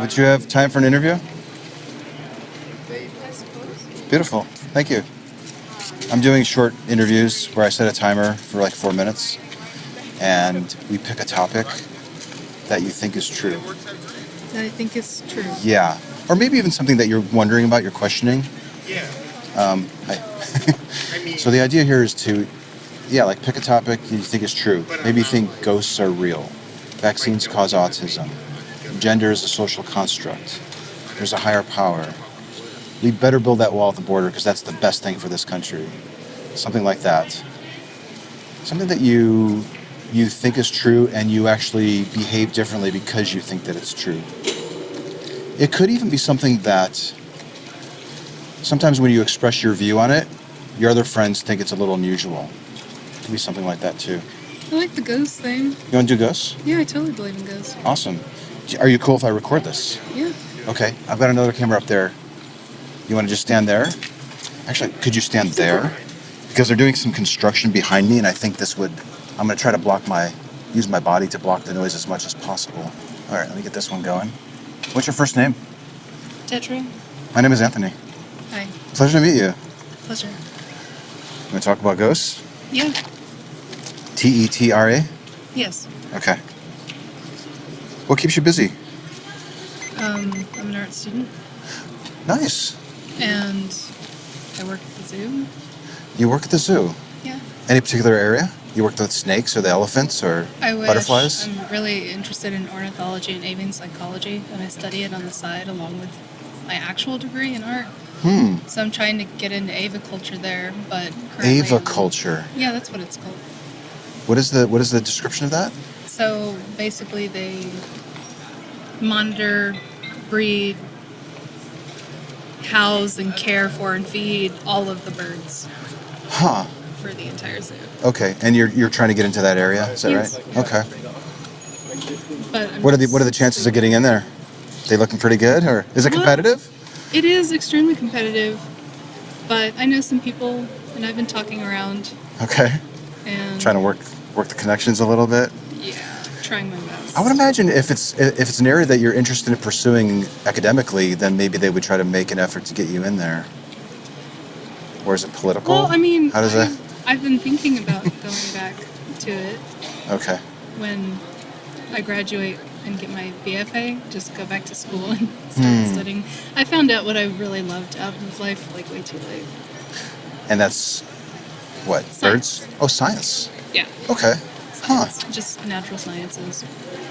Would you have time for an interview? I suppose. Beautiful. Thank you. I'm doing short interviews where I set a timer for like 4 minutes, and we pick a topic that you think is true. That I think is true. Yeah. Or maybe even something that you're wondering about, you're questioning. So the idea here is to, like pick a topic you think is true. Maybe you think ghosts are real. Vaccines cause autism. Gender is a social construct. There's a higher power. We better build that wall at the border because that's the best thing for this country. Something like that. Something that you think is true and you actually behave differently because you think that it's true. It could even be something that sometimes when you express your view on it, your other friends think it's a little unusual. It could be something like that too. I like the ghost thing. You want to do ghosts? Yeah, I totally believe in ghosts. Awesome. Are you cool if I record this? Yeah. Okay, I've got another camera up there. You want to just stand there? Actually, could you stand there? Because they're doing some construction behind me, and I think I'm going to try to use my body to block the noise as much as possible. All right, let me get this one going. What's your first name? Tetra. My name is Anthony. Hi. Pleasure to meet you. Pleasure. You want to talk about ghosts? Yeah. Tetra? Yes. Okay. What keeps you busy? I'm an art student, Nice. and I work at the zoo. You work at the zoo? Yeah. Any particular area? You work with snakes or the elephants or I wish. butterflies? I'm really interested in ornithology and avian psychology, and I study it on the side along with my actual degree in art. So I'm trying to get into aviculture there, but currently Aviculture. Yeah, that's what it's called. What is the description of that? So basically they monitor, breed, house, and care for and feed all of the birds Huh. for the entire zoo. Okay. And you're trying to get into that area, is that Yes. right? Okay. But What are the chances of getting in there? They looking pretty good, or is it Well, competitive? It is extremely competitive, but I know some people, and I've been talking around, Okay. and Trying to work the connections a little bit. yeah, trying my best. I would imagine if it's an area that you're interested in pursuing academically, then maybe they would try to make an effort to get you in there. Or is it political? Well, I mean, How does that? I've been thinking about going back to it Okay. when I graduate and get my BFA, just go back to school and start studying. I found out what I really loved out of life like way too late. And that's what? Science. Birds? Oh, science. Yeah. Okay. Huh. Just natural sciences.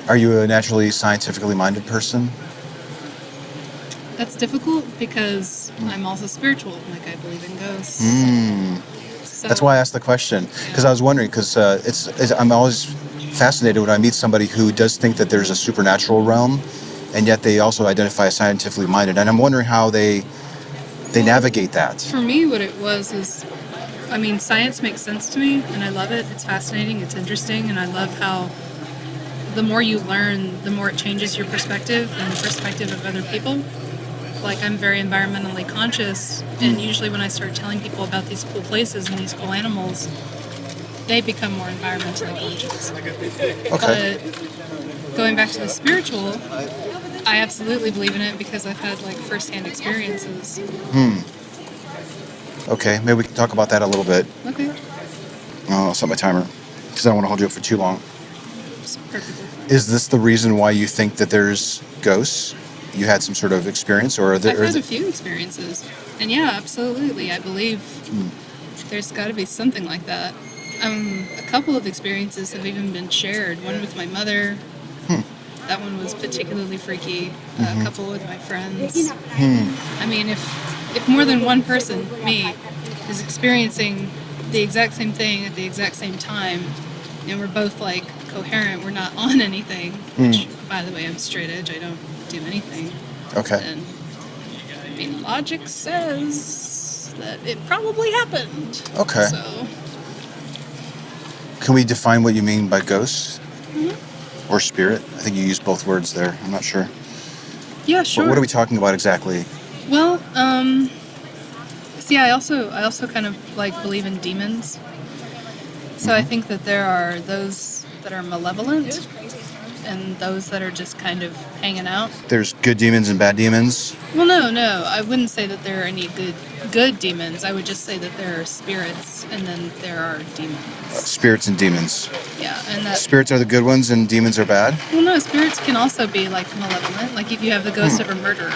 Are you a naturally scientifically minded person? That's difficult because I'm also spiritual, like I believe in ghosts. So, That's why I asked the question, because I was wondering, because I'm always fascinated when I meet somebody who does think that there's a supernatural realm, and yet they also identify as scientifically minded, and I'm wondering how they navigate that. For me, what it was is, I mean, science makes sense to me, and I love it. It's fascinating, it's interesting, and I love how the more you learn, the more it changes your perspective and the perspective of other people. Like, I'm very environmentally conscious, and usually when I start telling people about these cool places and these cool animals, they become more environmentally conscious. Okay. But going back to the spiritual, I absolutely believe in it because I've had, like, first-hand experiences. Okay, maybe we can talk about that a little bit. Okay. I'll set my timer, because I don't want to hold you up for too long. It's perfectly fine. Is this the reason why you think that there's ghosts? You had some sort of experience, or I've had a few experiences. And yeah, absolutely. I believe there's got to be something like that. A couple of experiences have even been shared. One with my mother. That one was particularly freaky. A couple with my friends. I mean, if more than one person, me, is experiencing the exact same thing at the exact same time, and we're both like coherent, we're not on anything, which, by the way, I'm straight edge, I don't do anything. Okay. And I mean, logic says that it probably happened. Okay. So, Can we define what you mean by ghosts? Or spirit? I think you used both words there. I'm not sure. yeah, sure. What are we talking about exactly? Well, see, I also kind of like believe in demons. So I think that there are those that are malevolent, and those that are just kind of hanging out. There's good demons and bad demons. Well, no, I wouldn't say that there are any good demons. I would just say that there are spirits, and then there are demons. Spirits and demons. Yeah, and that. Spirits are the good ones and demons are bad? Well, no, spirits can also be like malevolent. Like if you have the ghost of a murderer.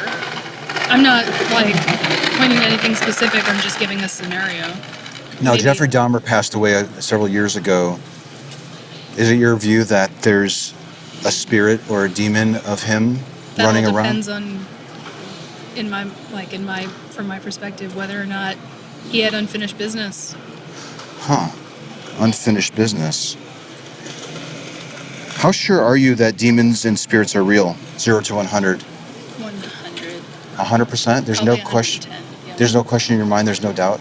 I'm not like pointing to anything specific. I'm just giving a scenario. Now, Maybe. Jeffrey Dahmer passed away several years ago. Is it your view that there's a spirit or a demon of him That running all around? depends on, from my perspective, whether or not he had unfinished business. Huh. Unfinished business. How sure are you that demons and spirits are real? 0 to 100. 100. 100%? There's Probably no question. 110, yeah. There's no question in your mind. There's no doubt.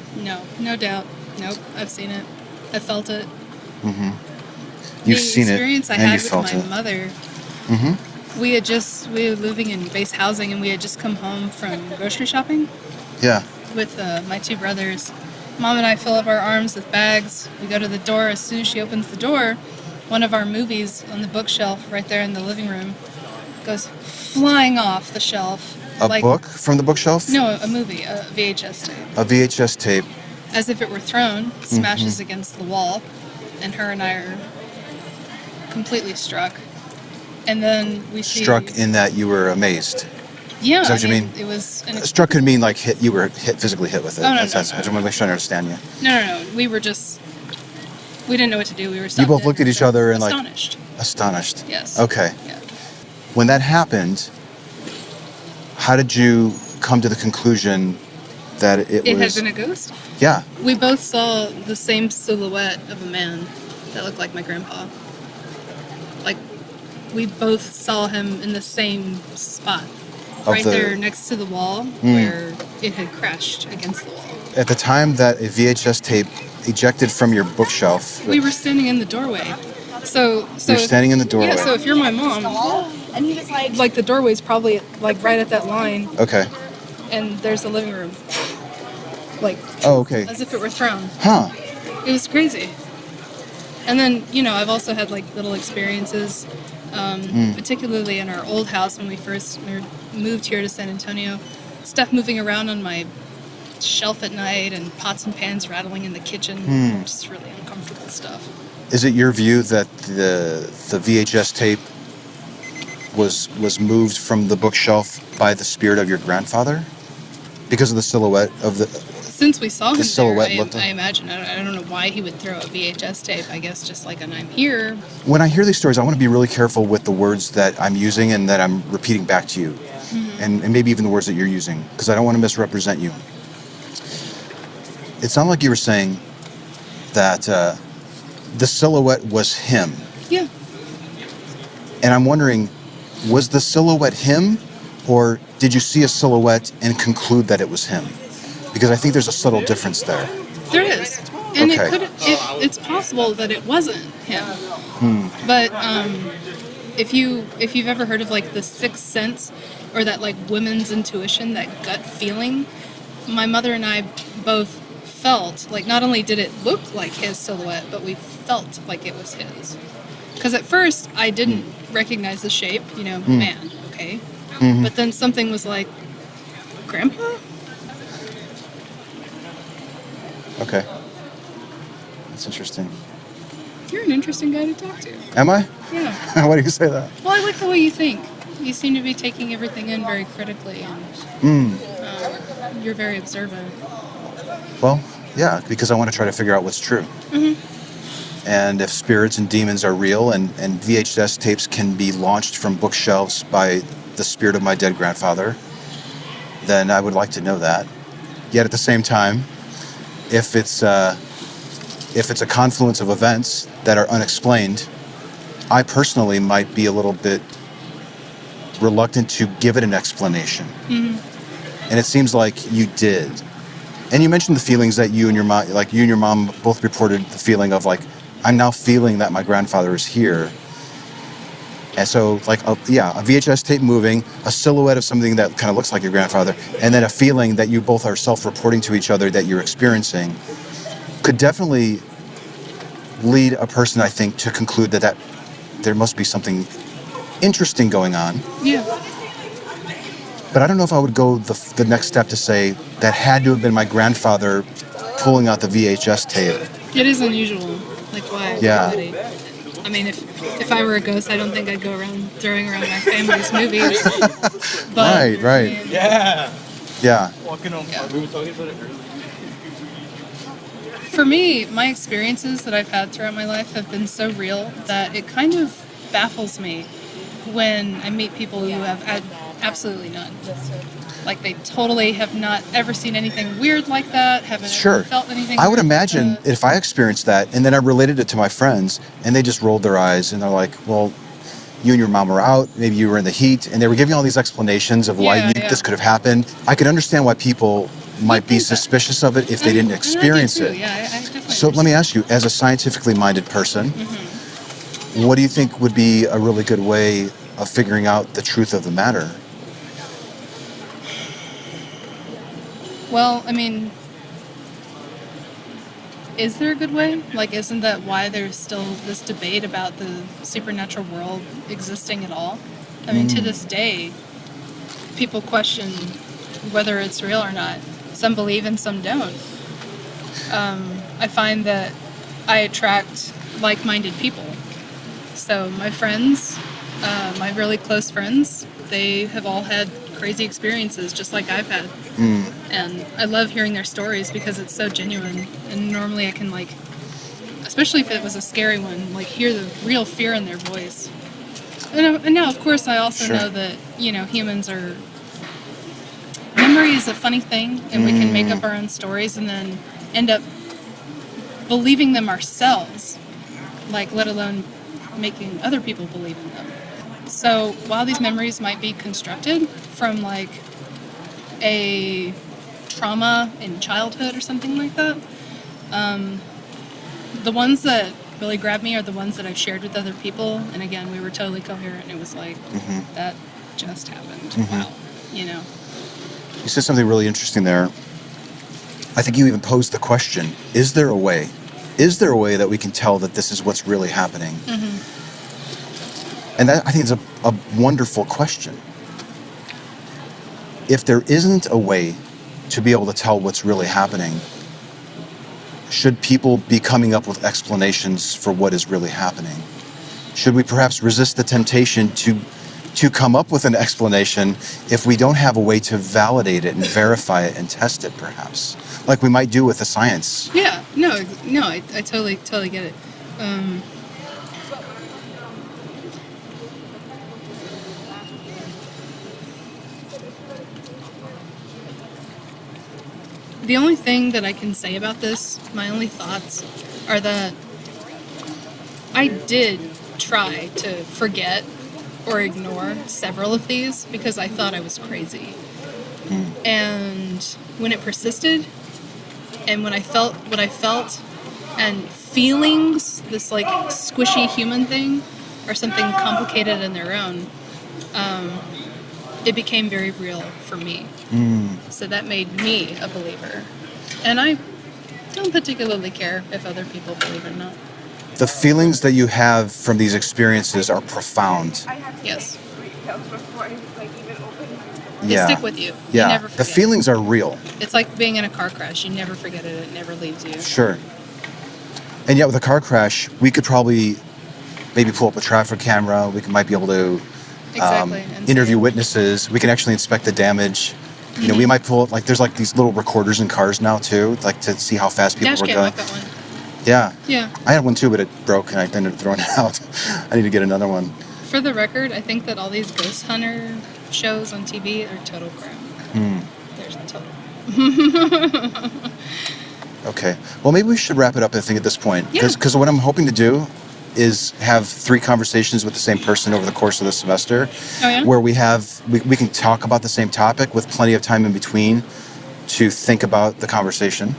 No doubt. Nope, I've seen it. I felt it. Mm-hmm. You've seen it, The experience I and had you with felt my it. mother, Mm-hmm. we were living in base housing, and we had just come home from grocery shopping Yeah. with my two brothers. Mom and I fill up our arms with bags. We go to the door. As soon as she opens the door, one of our movies on the bookshelf right there in the living room goes flying off the shelf. A book from the bookshelf? No, a movie, a VHS tape. A VHS tape. As if it were thrown, smashes against the wall, and her and I are completely struck. And then we see... Struck in that you were amazed. Yeah, Is that what you mean? It was... Struck could mean like hit. You were physically hit with it. Oh, no, That's- no, that's- no. I just want to make sure I understand you. No. We were just... We didn't know what to do. We were You both looked at each other and astonished. Astonished. Yes. Okay. Yeah. When that happened, how did you come to the conclusion that it It was? had been a ghost? Yeah. We both saw the same silhouette of a man that looked like my grandpa. Like, we both saw him in the same spot. Right there next to the wall where it had crashed against the wall. At the time that a VHS tape ejected from your bookshelf, We were standing in the doorway. So You're standing in the doorway. Yeah, so if you're my mom, And he was like the doorway's probably like right at that line, okay. and there's the living room. Like, Oh, okay. as if it were thrown. Huh. It was crazy. And then, I've also had like little experiences, particularly in our old house when we first moved here to San Antonio. Stuff moving around on my shelf at night and pots and pans rattling in the kitchen. Just really uncomfortable stuff. Is it your view that the VHS tape was moved from the bookshelf by the spirit of your grandfather because of the silhouette of the? Since we saw him silhouette there, looked I like- imagine. I don't know why he would throw a VHS tape. I guess just like an I'm here. When I hear these stories, I want to be really careful with the words that I'm using and that I'm repeating back to you, and maybe even the words that you're using, because I don't want to misrepresent you. It sounded like you were saying that the silhouette was him, Yeah. and I'm wondering, was the silhouette him, or did you see a silhouette and conclude that it was him? Because I think there's a subtle difference there. There is, and Okay. it's possible that it wasn't him. But if you've ever heard of like the sixth sense, or that like women's intuition, that gut feeling, my mother and I both felt like not only did it look like his silhouette, but we felt like it was his. Because at first I didn't recognize the shape, man, okay, but then something was like, Grandpa. Okay. That's interesting. You're an interesting guy to talk to. Am I? Yeah. Why do you say that? Well, I like the way you think. You seem to be taking everything in very critically, and you're very observant. Well, yeah, because I want to try to figure out what's true. And if spirits and demons are real and VHS tapes can be launched from bookshelves by the spirit of my dead grandfather, then I would like to know that. Yet at the same time, if it's a confluence of events that are unexplained, I personally might be a little bit reluctant to give it an explanation. And it seems like you did. And you mentioned the feelings that you and your mom both reported the feeling of like, I'm now feeling that my grandfather is here. And so like, a VHS tape moving, a silhouette of something that kind of looks like your grandfather, and then a feeling that you both are self-reporting to each other that you're experiencing could definitely lead a person, I think, to conclude that there must be something interesting going on. Yeah. But I don't know if I would go the next step to say that had to have been my grandfather pulling out the VHS tape. It is unusual. Like, why? Yeah. I mean, if I were a ghost, I don't think I'd go around throwing around my family's movies. But, Right. I mean, Yeah. Walking on. Yeah. We were talking about it earlier. for me, my experiences that I've had throughout my life have been so real that it kind of baffles me when I meet people who have had absolutely none. Like, they totally have not ever seen anything weird like that, haven't Sure. ever felt anything I would weird like imagine that. if I experienced that and then I related it to my friends and they just rolled their eyes and they're like, well, you and your mom were out, maybe you were in the heat, and they were giving all these explanations of why this could have happened. I could understand why people might be suspicious of it if they didn't experience and I do it. too. Yeah, I definitely So let me ask you, as a scientifically minded person, what do you think would be a really good way of figuring out the truth of the matter? Well, I mean, is there a good way? Like, isn't that why there's still this debate about the supernatural world existing at all? I mean, to this day, people question whether it's real or not. Some believe and some don't. I find that I attract like-minded people. So my friends, my really close friends, they have all had crazy experiences just like I've had. And I love hearing their stories because it's so genuine. And normally I can, like, especially if it was a scary one, like, hear the real fear in their voice. And now, of course, I also know that, you know, humans are... Memory is a funny thing, and we can make up our own stories and then end up believing them ourselves, like, let alone making other people believe in them. So while these memories might be constructed from, like, a trauma in childhood or something like that, the ones that really grab me are the ones that I've shared with other people. And again, we were totally coherent. It was like, that just happened. Wow. You know? You said something really interesting there. I think you even posed the question, is there a way? Is there a way that we can tell that this is what's really happening? And that, I think, is a wonderful question. If there isn't a way to be able to tell what's really happening, should people be coming up with explanations for what is really happening? Should we perhaps resist the temptation to come up with an explanation if we don't have a way to validate it and verify it and test it, perhaps? Like we might do with the science. Yeah, no, I totally get it. The only thing that I can say about this, my only thoughts, are that I did try to forget or ignore several of these because I thought I was crazy. And when it persisted, and when I felt what I felt, and feelings, this like squishy human thing, or something complicated in their own, it became very real for me. So that made me a believer. And I don't particularly care if other people believe it or not. The feelings that you have from these experiences are profound. Yes. They Yeah. stick with you. Yeah. You never The forget. feelings are real. It's like being in a car crash. You never forget it. It never leaves you. Sure. And yet with a car crash, we could probably maybe pull up a traffic camera. We might be able to Exactly. And interview so- witnesses. We can actually inspect the damage. You know, we might pull up, like, there's like these little recorders in cars now too, like to see how fast people Dash were cam, going. I've got one. Yeah. Yeah. I had one too, but it broke and I ended up throwing it out. I need to get another one. For the record, I think that all these ghost hunter shows on TV are total crap. There's total. Okay. Well, maybe we should wrap it up, I think, at this point. Yeah. Because what I'm hoping to do is have 3 conversations with the same person over the course of the semester. Oh, yeah? Where we can talk about the same topic with plenty of time in between to think about the conversation.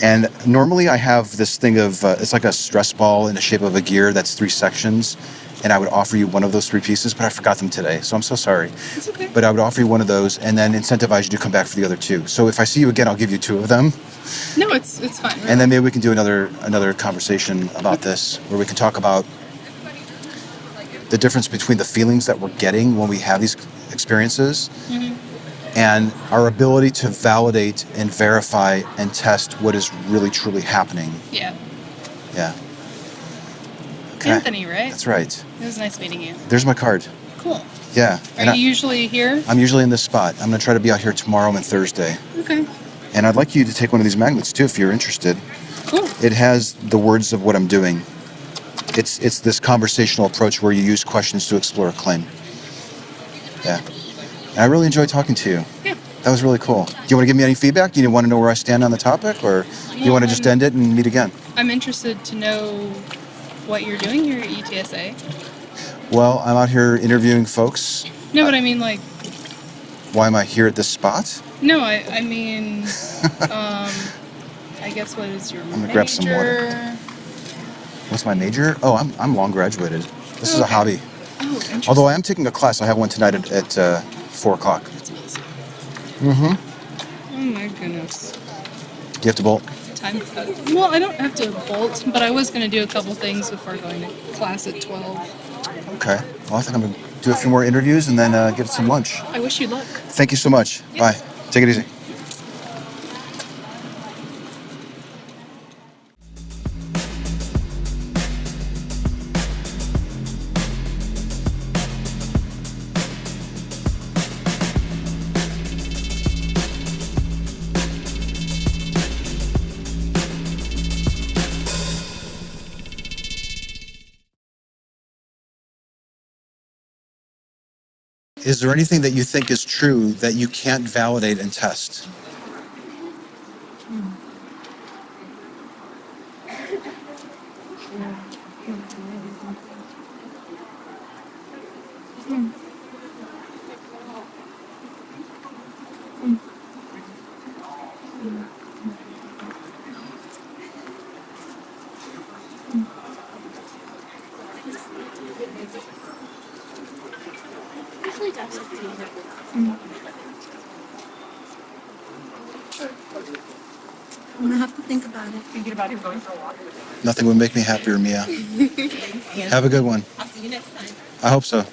And normally I have this thing of, it's like a stress ball in the shape of a gear that's 3 sections. And I would offer you one of those 3 pieces, but I forgot them today. So I'm so sorry. It's okay. But I would offer you one of those and then incentivize you to come back for the other 2. So if I see you again, I'll give you 2 of them. No, it's fine. And then maybe we can do another conversation about this, where we can talk about the difference between the feelings that we're getting when we have these experiences and our ability to validate and verify and test what is really truly happening. Yeah. Yeah. Okay. Anthony, right? That's right. It was nice meeting you. There's my card. Cool. Yeah. Are you usually here? I'm usually in this spot. I'm going to try to be out here tomorrow and Thursday. Okay. And I'd like you to take one of these magnets too if you're interested. Cool. It has the words of what I'm doing. It's this conversational approach where you use questions to explore a claim. Yeah. And I really enjoyed talking to you. Yeah. That was really cool. Do you want to give me any feedback? Do you want to know where I stand on the topic? Or do you want to just end it and meet again? I'm interested to know what you're doing here at ETSA. Well, I'm out here interviewing folks. No, but I mean, like... Why am I here at this spot? No, I mean... I guess what is your major? I'm going to grab some water. What's my major? Oh, I'm long graduated. This is a hobby. Oh, interesting. Although I am taking a class. I have one tonight at 4 o'clock. That's amazing. Mm-hmm. Oh my goodness. Do you have to bolt? Time. Well, I don't have to bolt, but I was going to do a couple things before going to class at 12. Okay. Well, I think I'm going to do a few more interviews and then get some lunch. I wish you luck. Thank you so much. Yep. Bye. Take it easy. Is there anything that you think is true that you can't validate and test? I'm gonna have to think about it. Thinking about it going for a walk. Nothing would make me happier, Mia. Have a good one. I'll see you next time. I hope so.